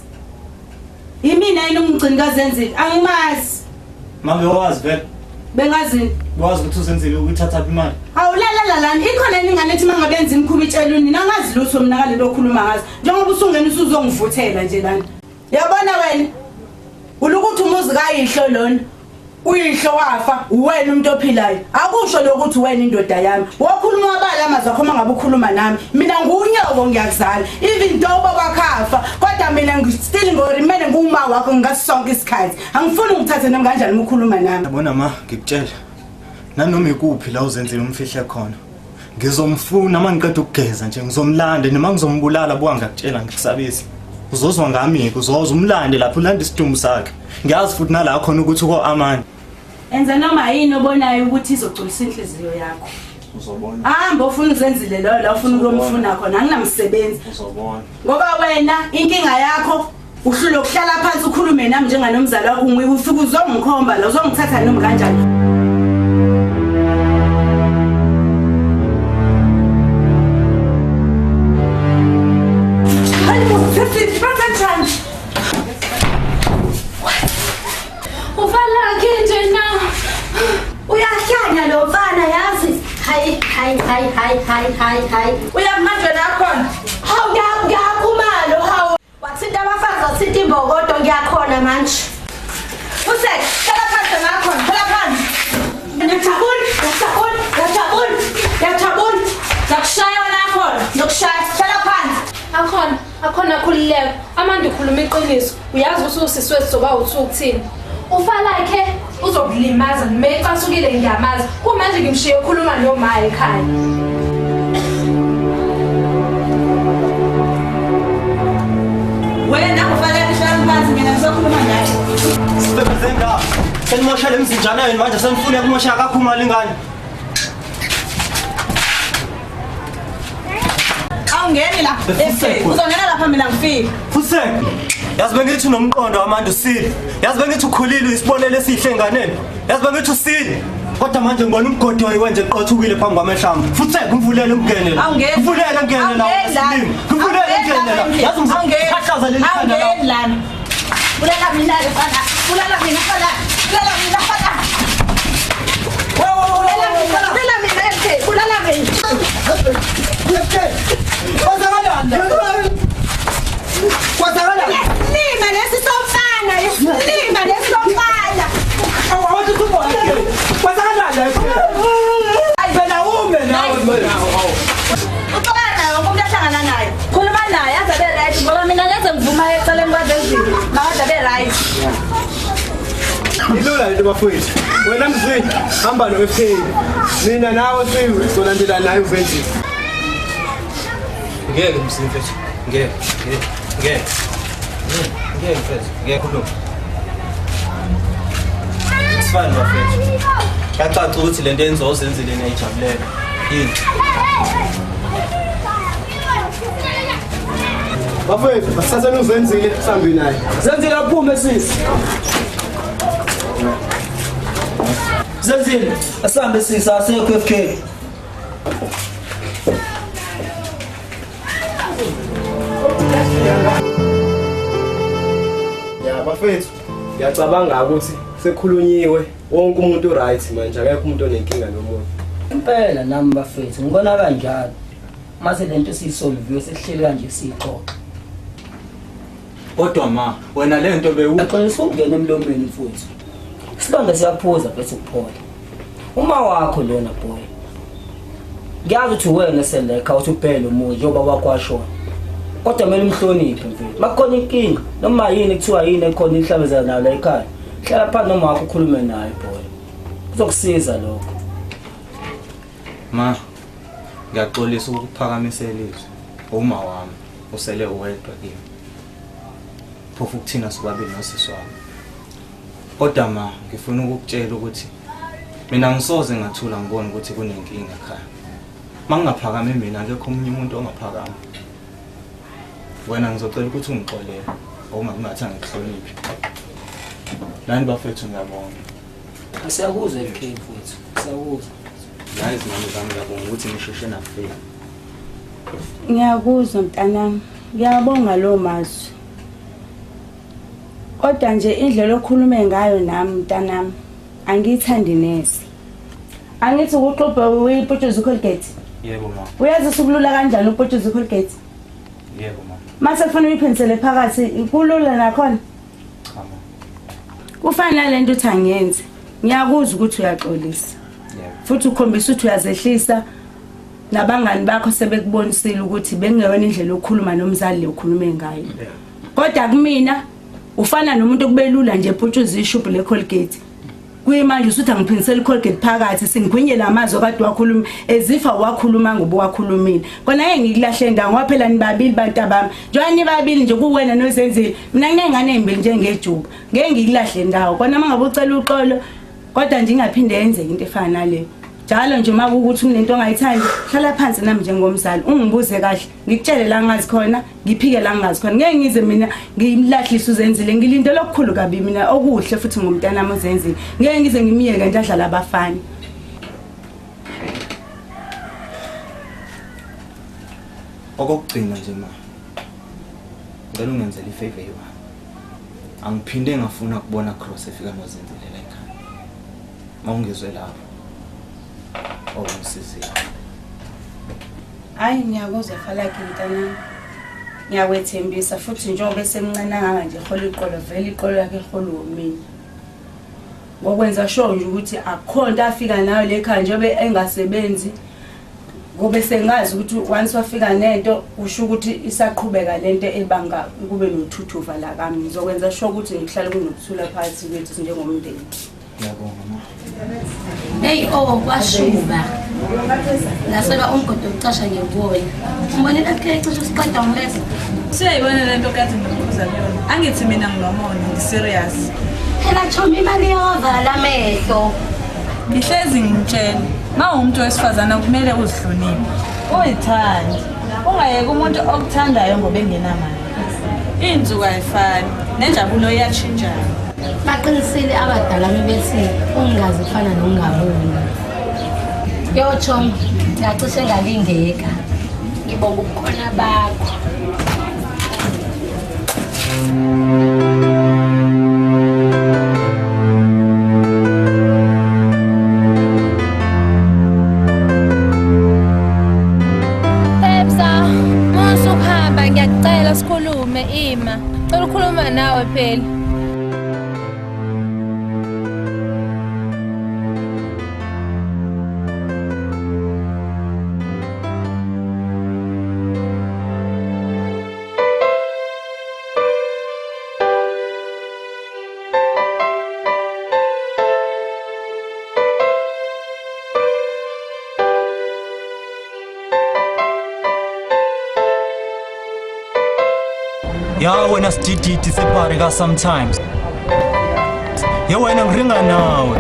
Yimina yini umgcini kaZenzile? Angimazi. Manje wazi vele. Bengazini. Wazi ukuthi uzenzile ukuthatha imali. Awulalala ikhona ingane ethi mangabenza imkhuba itsheluni nangazi lutho mina ngalelo khuluma ngazi njengoba usungena usuzongivuthela nje lana. Yabona wena ulukuthi umuzi kayihlo lona uyihlo wafa uwena umuntu ophilayo akusho lokuthi wena indoda yami wakhuluma wabala amazwi akho mangabe ukhuluma nami mina ngunyoko ngiyakuzala even though babakhafa kodwa mina still ngorimele nguma wakho ngasonke isikhathi angifuni ngithathe nami kanjani ukukhuluma nami. Yabona ma ngikutshela nanoma ikuphi la uzenzile umfihle khona ngizomfuna mangiqeda ukugeza nje ngizomlanda noma ngizombulala buka ngakutshela ngikusabisi uzozwa ngami uzozwa umlande lapho ulanda isidumbu sakhe ngiyazi futhi nala khona ukuthi uko amani enza noma yini obonayo ukuthi izogculisa inhliziyo yakho uzobona hamba ufuna uzenzile lo la ufuna ukumfuna khona anginamsebenzi uzobona ngoba wena inkinga yakho uhlule ukuhlala phansi ukhulume nami njenganomzala wakho ufike uzongikhomba la uzongithatha noma kanjani. Uyahlanya lo mfana yazi hayi uyamanje nakhona hawu ngiyakhumalo hawu wathinta abafazi wathinta imbokodo ngiyakhona manje usek hlala phansi nakhona hlala phansi ngiyajabula Zakushaya wena akhona. Zokushaya. Hlala phansi. Akhona khulileko. Amanda ukhuluma iqiniso. Uyazi ukuthi usiswethu soba uthu ukuthini. Ufalakhe uzokulimaza noma ecasukile ngiyamazi. Kumanje ngimshiye ukhuluma noma ekhaya. Wena ufalakhe hlala phansi mina ngizokhuluma naye. Sibezenga. Senimoshela emzinjana yini manje senifuna ukumosha kakhulu imali ngani? Awungeni la. Uzongena lapha mina ngifike. Fuseke. Yazi bengithi unomqondo waManda usile. Yazi bengithi ukhulile isibonelo esihle enganeni. Yazi bengithi usile. Kodwa manje ngibona umgodi wayenze eqothukile phambi kwamehlamvu. Fuseke ngivulele umgenela. Ngivulele ngenela. Ngivulele ngenela. Yazi ngizokhahlaza leli khanda la. Awungeni lana. Bulela mina fana. Bulela mina fana. Bulela mina fana. Bulela mina ente. Bulela mina. Lima lesisofana. Lima lesisofana. Uxolana umuntu ahlangana naye. Khuluma naye azabe right ngoba mina ngeze ngivuma eceleni kwabezini. Makazabe right. Ilula into bafowethu. Wena mzini hamba noFK. Mina nawe sizolandela naye uvenzi. Ngeke msimfethu. Ngeke. Ngeke mfethu. Ngeke khuluma. Sifana bafethu. Yacaca ukuthi lento enzozenzile neyijabulela. Yini? Bafowethu basasana uzenzile sihambe naye. Zenzile aphume sisi. Zenzile asambe sisi asekho FK. Ya bafethu ngiyacabanga ukuthi sekhulunyiwe wonke umuntu right manje akekho umuntu onenkinga nomuntu. Impela nami bafethu ngibona kanjalo. Mase lento siyisolve sesihleli kanje sixoxa. Kodwa ma wena lento Aqinisa ukungena emlomeni mfuthu. Sibambe siyaphuza bese kuphola. Uma wakho lona boy. Ngiyazi ukuthi wena seleka uthi ubhele umuntu njengoba wakho washona. Kodwa kumele umhloniphe mfethu. Makukhona inkinga noma yini kuthiwa yini ekhona ihlabezana nayo la ekhaya. Hlala phansi noma wakho ukhulume naye boy. Kuzokusiza lokho. Ma ngiyaxolisa ukuphakamisa ilizwi. Uma wami usele uwedwa kimi. Phofu kuthina sobabili nosisi wami. Kodwa ma ngifuna ukukutshela ukuthi mina ngisoze ngathula ngibona ukuthi kunenkinga ekhaya. Mangingaphakame mina akekho umunye umuntu ongaphakama. Wena ngizocela ukuthi ungixolele uma kungathanga ngikuhloniphe. Nani bafethu ngiyabonga. Siyakuzwa FK mfuthu. Siyakuzwa. Yazi manje zami ngiyabonga ukuthi nisheshe nafika. Ngiyakuzwa mntanami. Ngiyabonga lo mazwi. Kodwa nje indlela okhulume ngayo nami mntanami angiyithandi neze. Angithi ukuxubha uyiphutshuza uColgate. Yebo ma. Uyazi usukulula kanjani uphutshuza uColgate? Yebo ma. Mase kufanele uyiphinisele phakathi kulula nakhona. Cha ma. Kufana lento uthi angiyenze. Ngiyakuzwa ukuthi uyaxolisa. Yebo. Futhi ukhombisa ukuthi uyazehlisa nabangani bakho sebekubonisile ukuthi bengeyona indlela yokukhuluma nomzali le ukhulume ngayo. Kodwa kumina ufana nomuntu okubelula nje ephuthuza ishubhu leColgate. Kuyimanje usuthi angiphinisele iColgate phakathi singigwinye lamazwi kade wakhuluma ezifa wakhuluma ngoba wakhulumile. Kona ngeke ngikulahle ndawo ngoba phela nibabili bantu abami. Njengoba nibabili nje kuwena noZenzile. Mina nginengane ezimbi njengejuba. Ngeke ngikulahle ndawo. Kona mangabe ucela uxolo kodwa nje ingaphinde yenzeke into efana nale. Njalo nje uma ukuthi kunento ongayithandi hlala phansi nami njengomzali ungibuze kahle ngikutshele la ngazi khona ngiphike la ngazi khona ngeke ngize mina ngimlahlise uZenzile ngilinde lokukhulu kabi mina okuhle futhi ngumntana nami uZenzile ngeke ngize ngimiyeke nje adlala abafana. Okugcina nje ma. Ngicela ungenzele ifavor yiwa. Angiphinde ngafuna ukubona Cross efika noZenzile la ekhaya. Mawungizwe lapho. Ongisize. Hayi ngiyakuzwa falakhe mntanami. Ngiyakwethembisa futhi njengoba esemncane kangaka nje hola iqolo vele iqolo yakhe iholo womini. Ngokwenza sure nje ukuthi akukho into afika nayo le ekhaya njengoba engasebenzi. ngobe sengazi ukuthi once wafika nento usho ukuthi isaqhubeka lento ebanga kube nothuthuva la kami ngizokwenza sure ukuthi ngihlale kunokuthula phakathi kwethu njengomndeni. Ngiyabonga. Hey kwashuba naseba umgodo ucasha ngiyibona umbonela khe cishe siqeda ngilesa siyayibona lento kade ngikuza yona angithi mina nginomona ngiserious phela Chomi imali yovala amehlo ngihlezi ngitshela umuntu wesifazana kumele uzihloniphe uyithande ungayeke umuntu okuthandayo ngoba engenamali inzuku ayifani nenjabulo iyachintshana baqinisile abadala bebethi ungazi ufana nongaboni yo Chomi ngacishe ngalingeka ngibonga ukukhona bakho ngiyacela sikhulume ima cela ukukhuluma nawe phela Ya wena sidididi separe ka sometimes. Ya wena ngiringa nawe.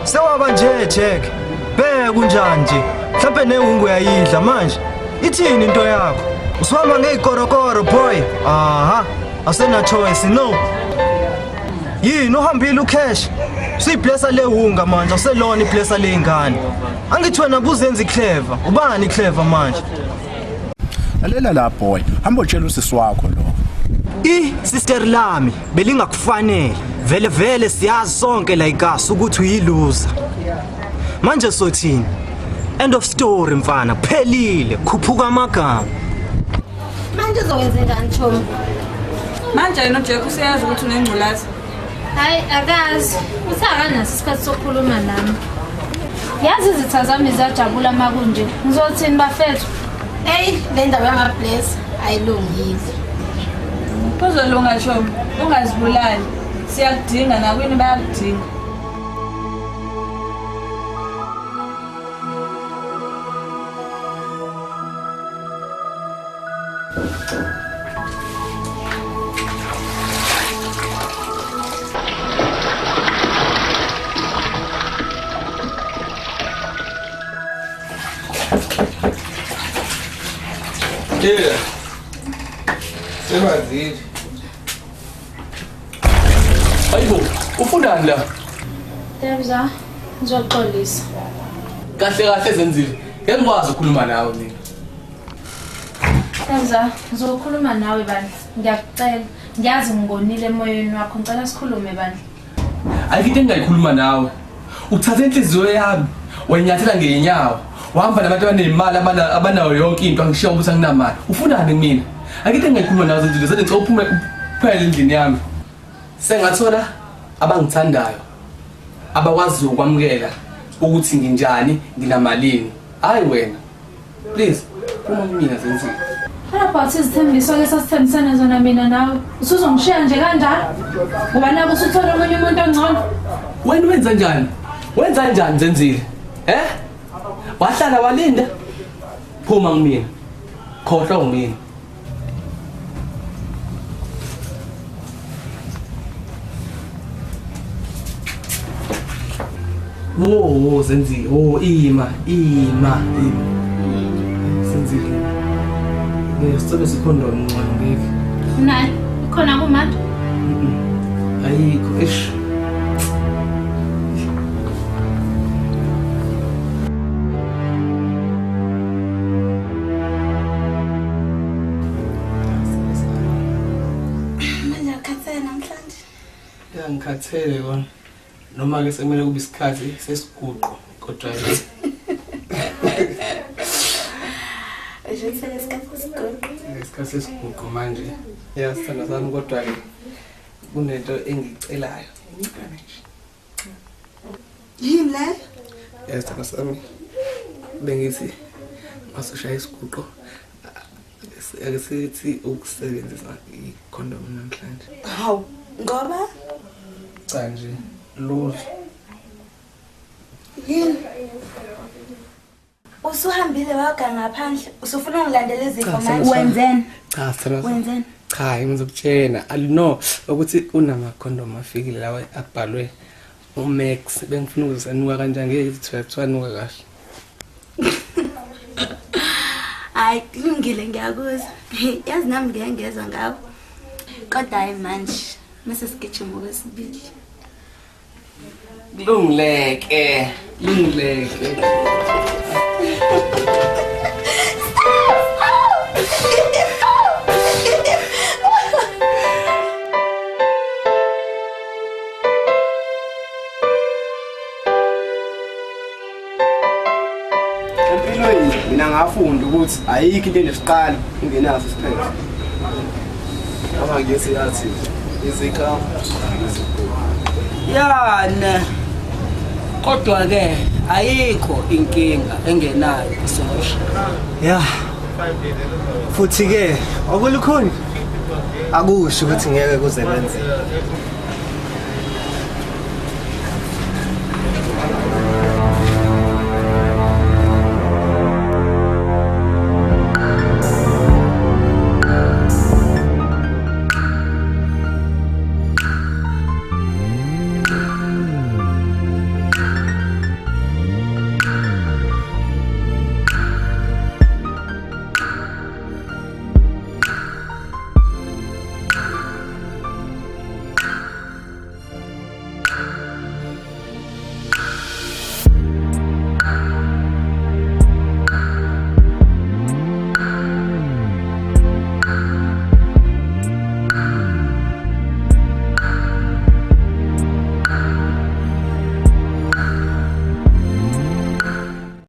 Sewaba nje Jack. Bheka kunjani nje. Mhlambe nehungu yayidla manje. Ithini into yakho? Usihamba ngezikorokoro boy. Aha. Asena choice no. Yini uhambile ucash? Siyiblessa lehunga manje aselona iblessa lengane. Angithi wena buzenza iclever. Ubani clever manje? Lalela la boy, hamba utshela usisi wakho lo. Sister lami belingakufanele. Vele siyazi sonke la igasi ukuthi uyiloser. Manje sothini? End of story mfana, kuphelile, khuphuka amagama. manje uzokwenzekani Chomi manje yena Jack useyazi ukuthi unengculazi hayi akazi uthi akanaso isikhathi sokukhuluma nami yazi izitha zami ziyajabula makunje ngizothini bafethu le ndaba yamabless ayilungile kuzolunga Chomi ungazibulali siyakudinga nakwini bayakudinga Sebazile. Hayibo, ufundani la? Tebza, ngizoxolisa. Kahle Zenzile. Ngeke ngikwazi ukukhuluma nawe mina. Tebza, ngizokhuluma nawe bani. Ngiyakucela. Ngiyazi ngibonile emoyeni wakho, ngicela sikhulume bani. Ayikho engayikhuluma nawe. Uthatha inhliziyo yami, wenyathela ngenyawo. Wahamba nabantu abanemali abanayo yonke into angishiya ukuthi anginamali. Ufunani mina? Akithe engayikhuluma nawe Zenzile, senze ngicela uphume kuphela endlini yami. Sengathola abangithandayo. Abakwazi ukwamukela ukuthi nginjani, nginamalini. Hayi wena. Please, uma mina Zenzile. Phela izithembiso ke sasithembisana zona mina nawe. Usuzongishiya nje kanjani? Ngoba nabo usuthola omunye umuntu ongcono. Wena wenza njani? Wenza njani Zenzile? Wahlala walinda. Phuma ngimina. Khohlwa ngimina. Zenzile. Ima. Zenzile. Ngisicela sikhonda umncane ngeke. Nani? Khona kuMathi? Ayikho eish. manje akhathele namhlanje Ngikhathele kona. Noma ke sekumele kube isikhathi sesiguqo kodwa isikhathi sesiguqo manje. Sithanda sami kodwa ke kunento engicelayo. yini le Sithanda sami. bengithi masushaya isiguqo ake sithi ukusebenzisa i-condom namhlanje. Hawu, ngoba Cha nje lula. yini? Usuhambile waga ngaphandle, usufuna ungilandela izifo manje. Wenzeni? Cha sithanda. Wenzeni? Cha ngizokutshela alino ukuthi kunama condom afikile lawa abhalwe uMax bengifuna ukuzanuka kanjani ngeke thiwanuka kahle. Hayi, kulungile ngiyakuzwa. Yazi nami ngiyengezwa ngawo. Kodwa hayi manje, mase sigijima okwesibili. Lungileke. Empilweni mina ngafunda ukuthi ayikho into enesiqalo ingenaso isiphetho. Ama ngesiyathi izikhamu Yana. Kodwa ke ayikho inkinga engenayo isolution. Ya. Futhi ke okulukhuni akusho ukuthi ngeke kuze kwenzeke.